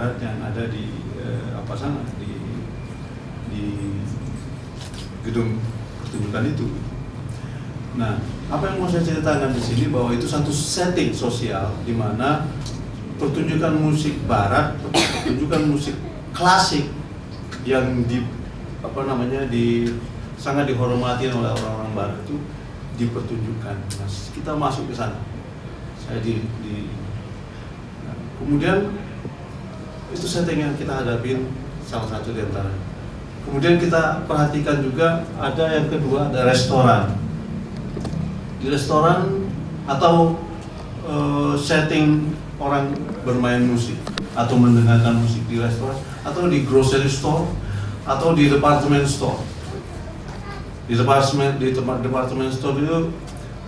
barat yang ada di apa sana di gedung pertunjukan itu. Nah, apa yang mau saya ceritakan di sini bahwa itu satu setting sosial di mana pertunjukan musik barat, pertunjukan musik klasik yang sangat dihormati oleh orang-orang barat itu dipertunjukkan. Nah, kita masuk ke sana. Nah, kemudian itu setting yang kita hadapin salah satu di antara. Kemudian kita perhatikan juga ada yang kedua, ada restoran. Di restoran atau setting orang bermain musik atau mendengarkan musik di restoran atau di grocery store atau di department store. Di department store itu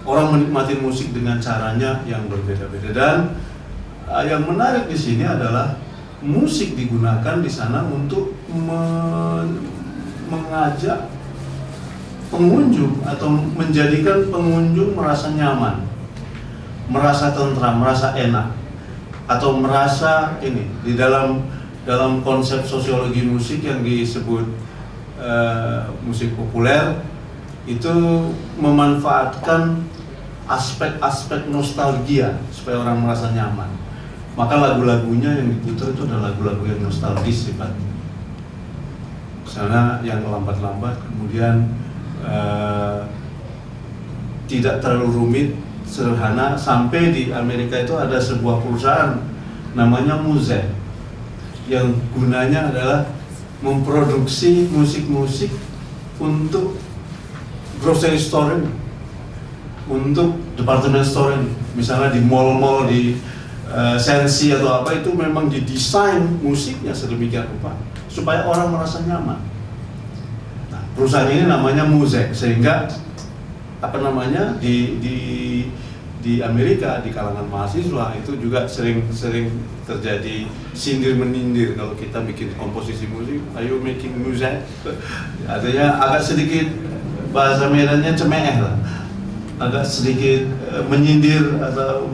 orang menikmati musik dengan caranya yang berbeda-beda, dan yang menarik di sini adalah musik digunakan di sana untuk mengajak pengunjung atau menjadikan pengunjung merasa nyaman, merasa tentram, merasa enak, atau merasa ini di dalam konsep sosiologi musik yang disebut musik populer itu memanfaatkan aspek-aspek nostalgia supaya orang merasa nyaman. Maka lagu-lagunya yang diputar itu adalah lagu-lagu yang nostalgis sifatnya. Misalnya yang lambat-lambat, kemudian tidak terlalu rumit, sederhana. Sampai di Amerika itu ada sebuah perusahaan namanya Muse yang gunanya adalah memproduksi musik-musik untuk grocery store ini, untuk department store ini. Misalnya di mall-mall di Sensi atau apa itu memang didesain musiknya sedemikian rupa supaya orang merasa nyaman. Nah, perusahaan ini namanya Muse, sehingga di Amerika di kalangan mahasiswa itu juga sering terjadi sindir menindir kalau kita bikin komposisi musik, are you making music? Artinya agak sedikit bahasa Medannya cemeh lah, agak sedikit menyindir atau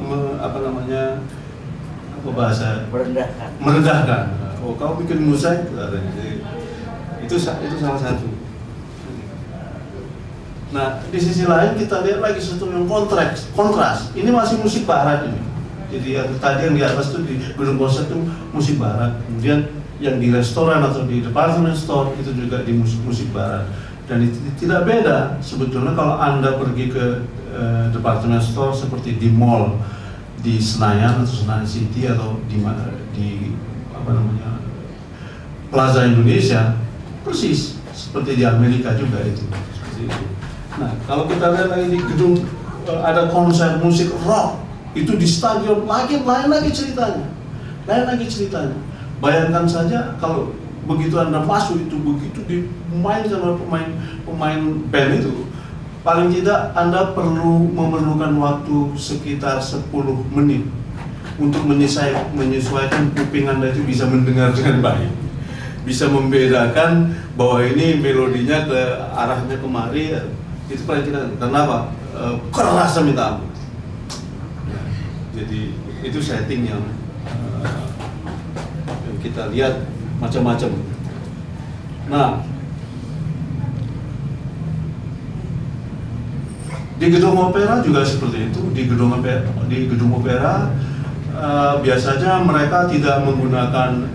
merendahkan. Oh, kau bikin musik, itu salah satu. Nah, di sisi lain kita lihat lagi sesuatu yang kontras. Ini masih musik barat ini. Jadi yang di atas itu di gedung konser itu musik barat. Kemudian yang di restoran atau di department store itu juga di musik barat. Dan itu tidak beda sebetulnya kalau Anda pergi ke department store seperti di mall di Senayan atau Senayan City atau di Plaza Indonesia, persis seperti di Amerika juga itu. Seperti itu. Nah, kalau kita lihat lagi di gedung ada konser musik rock, itu di stadion lain lagi ceritanya. Bayangkan saja kalau begitu Anda masuk itu, begitu dimain sama pemain band itu, paling tidak Anda memerlukan waktu sekitar 10 menit untuk menyesuaikan kuping Anda itu bisa mendengar dengan baik, bisa membedakan bahwa ini melodinya ke arahnya kemari. Itu paling tidak. Kenapa? Keras minta ampun. Jadi itu setting yang kita lihat macam-macam. Nah, di gedung opera juga seperti itu. Di gedung opera biasanya mereka tidak menggunakan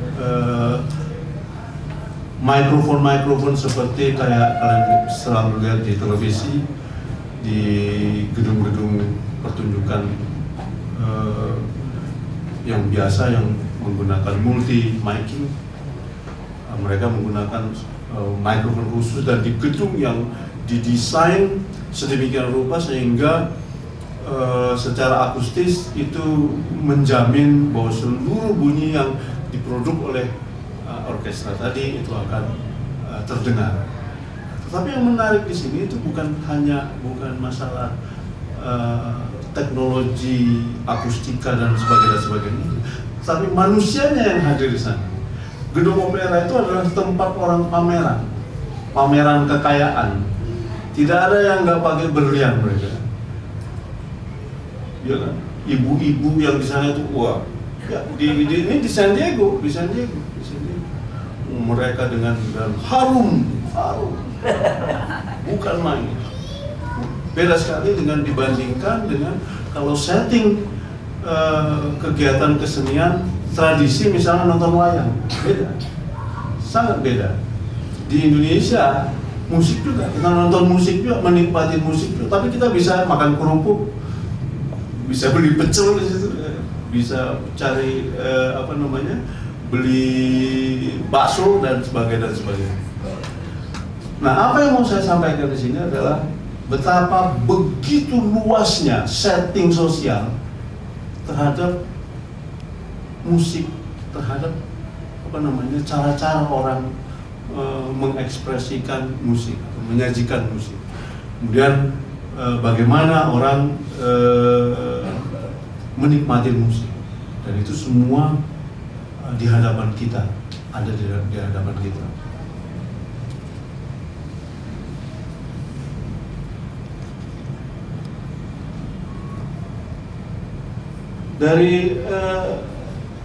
mikrofon seperti kayak kalian selalu lihat di televisi, di gedung-gedung pertunjukan yang biasa yang menggunakan multi miking. Mereka menggunakan mikrofon khusus dan di gedung yang didesain sedemikian rupa sehingga secara akustis itu menjamin bahwa seluruh bunyi yang diproduk oleh orkestra tadi itu akan terdengar. Tetapi yang menarik di sini itu bukan masalah teknologi akustika dan sebagainya, tapi manusianya yang hadir di sana. Gedung opera itu adalah tempat orang pameran kekayaan. Tidak ada yang nggak pakai berlian mereka. Ya kan? Ibu-ibu yang di sana itu wah Ya, ini di San Diego, mereka dengan harum, bukan main. Beda sekali dengan dibandingkan dengan kalau setting kegiatan kesenian tradisi, misalnya nonton wayang, beda, sangat beda. Di Indonesia musik juga, kita nonton musik juga, menikmati musik juga, tapi kita bisa makan kerupuk, bisa beli pecel di situ, bisa cari beli bakso dan sebagainya. Nah, apa yang mau saya sampaikan di sini adalah betapa begitu luasnya setting sosial terhadap musik, terhadap cara-cara orang mengekspresikan musik, menyajikan musik. Kemudian bagaimana orang menikmati musik, dan itu semua di hadapan kita, ada di hadapan kita.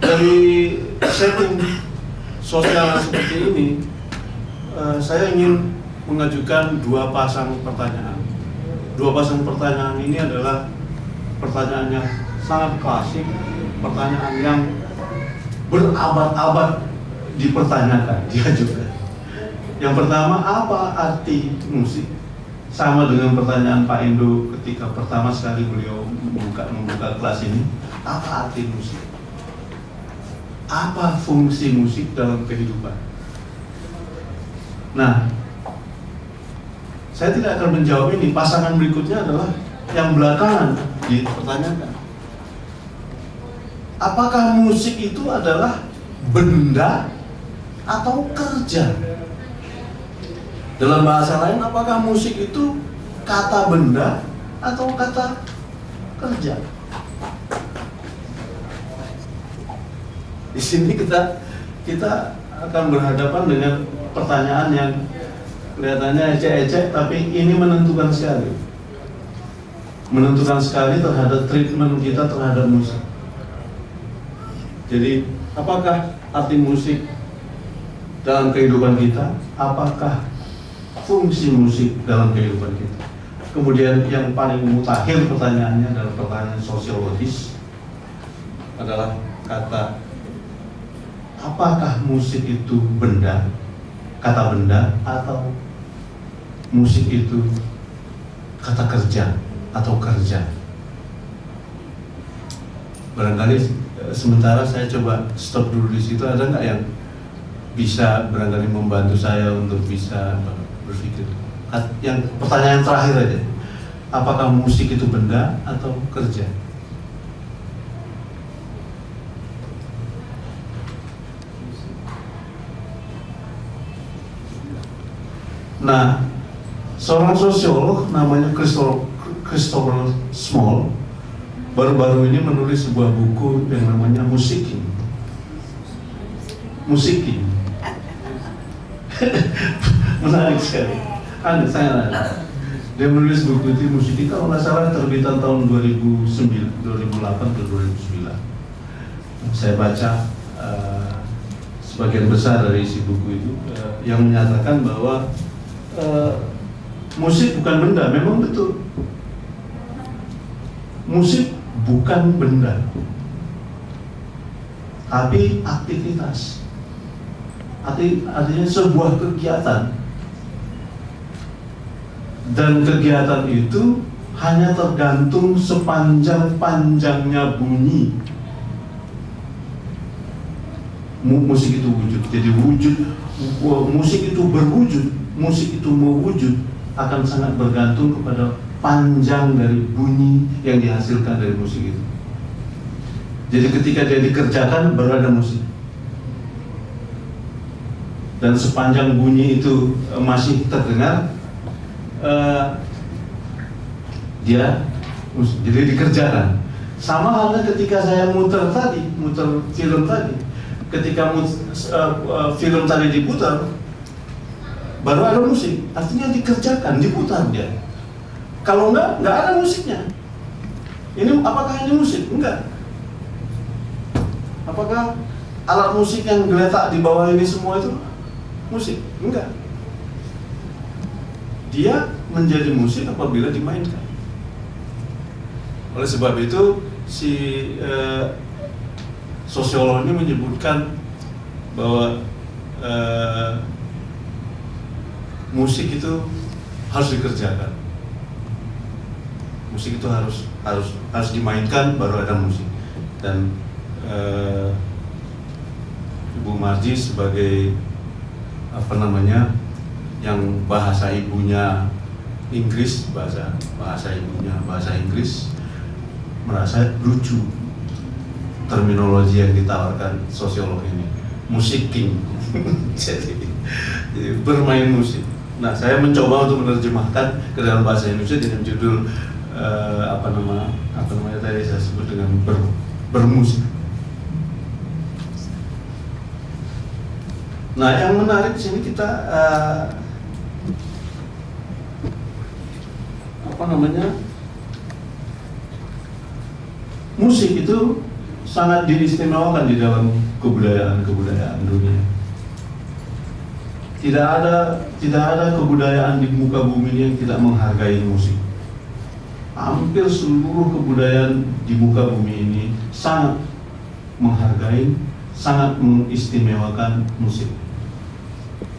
Dari setting sosial seperti ini, saya ingin mengajukan dua pasang pertanyaan. Dua pasang pertanyaan ini adalah pertanyaan yang sangat klasik, pertanyaan yang berabad-abad dipertanyakan, diajukan. Yang pertama, apa arti musik? Sama dengan pertanyaan Pak Endo ketika pertama sekali beliau membuka kelas ini. Apa arti musik? Apa fungsi musik dalam kehidupan? Nah, saya tidak akan menjawab ini. Pasangan berikutnya adalah yang belakangan dipertanyakan. Apakah musik itu adalah benda atau kerja? Dalam bahasa lain, apakah musik itu kata benda atau kata kerja? Di sini kita akan berhadapan dengan pertanyaan yang kelihatannya ecek-ecek, tapi ini menentukan sekali. Menentukan sekali terhadap treatment kita terhadap musik. Jadi, apakah arti musik dalam kehidupan kita? Apakah fungsi musik dalam kehidupan kita? Kemudian yang paling mutakhir pertanyaannya adalah pertanyaan sosiologis, adalah kata, apakah musik itu benda, kata benda, atau musik itu kata kerja atau kerja? Barangkali sementara saya coba stop dulu di situ. Ada nggak yang bisa barangkali membantu saya untuk bisa berpikir? Yang pertanyaan terakhir aja, apakah musik itu benda atau kerja? Nah, seorang sosiolog namanya Christopher Small baru-baru ini menulis sebuah buku yang namanya Musiking. Menarik sekali. Saya dia menulis buku itu Musiking, kalau nggak salah terbitan tahun 2008 atau 2009. Saya baca sebagian besar dari isi buku itu yang menyatakan bahwa musik bukan benda. Memang betul, musik bukan benda, tapi aktivitas. Artinya sebuah kegiatan, dan kegiatan itu hanya tergantung sepanjang-panjangnya bunyi. Musik itu wujud, jadi musik itu berwujud, musik itu mewujud akan sangat bergantung kepada panjang dari bunyi yang dihasilkan dari musik itu. Jadi ketika dia dikerjakan baru ada musik, dan sepanjang bunyi itu masih terdengar, dia jadi dikerjakan. Sama halnya ketika saya muter film tadi, ketika film tadi diputar baru ada musik, artinya dikerjakan, diputar dia. Kalau enggak ada musiknya. Ini apakah ini musik? Enggak. Apakah alat musik yang geletak di bawah ini semua itu musik? Enggak. Dia menjadi musik apabila dimainkan. Oleh sebab itu si sosiolog ini menyebutkan bahwa musik itu harus dikerjakan. Musik itu harus dimainkan baru ada musik. Dan Ibu Marji sebagai yang bahasa ibunya Inggris, bahasa ibunya bahasa Inggris, merasa lucu terminologi yang ditawarkan sosiolog ini, musik king. jadi bermain musik. Nah, saya mencoba untuk menerjemahkan ke dalam bahasa Indonesia dengan judul tadi saya sebut dengan bermusik. Nah, yang menarik di sini kita musik itu sangat diistimewakan di dalam kebudayaan dunia. Tidak ada kebudayaan di muka bumi ini yang tidak menghargai musik. Hampir seluruh kebudayaan di muka bumi ini sangat menghargai, sangat mengistimewakan musik.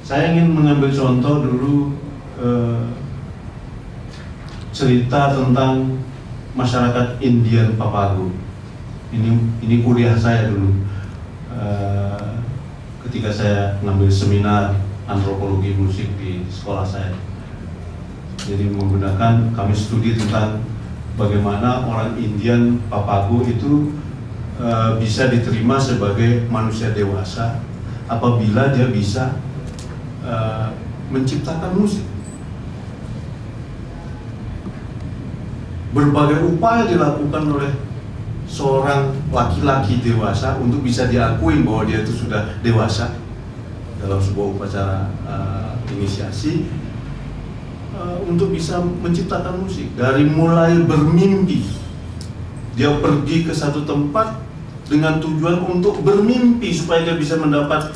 Saya ingin mengambil contoh dulu cerita tentang masyarakat Indian Papago. Ini kuliah saya dulu ketika saya mengambil seminar antropologi musik di sekolah saya. Jadi kami studi tentang bagaimana orang Indian Papago itu bisa diterima sebagai manusia dewasa apabila dia bisa menciptakan musik. Berbagai upaya dilakukan oleh seorang laki-laki dewasa untuk bisa diakui bahwa dia itu sudah dewasa dalam sebuah upacara inisiasi untuk bisa menciptakan musik. Dari mulai bermimpi, dia pergi ke satu tempat dengan tujuan untuk bermimpi supaya dia bisa mendapat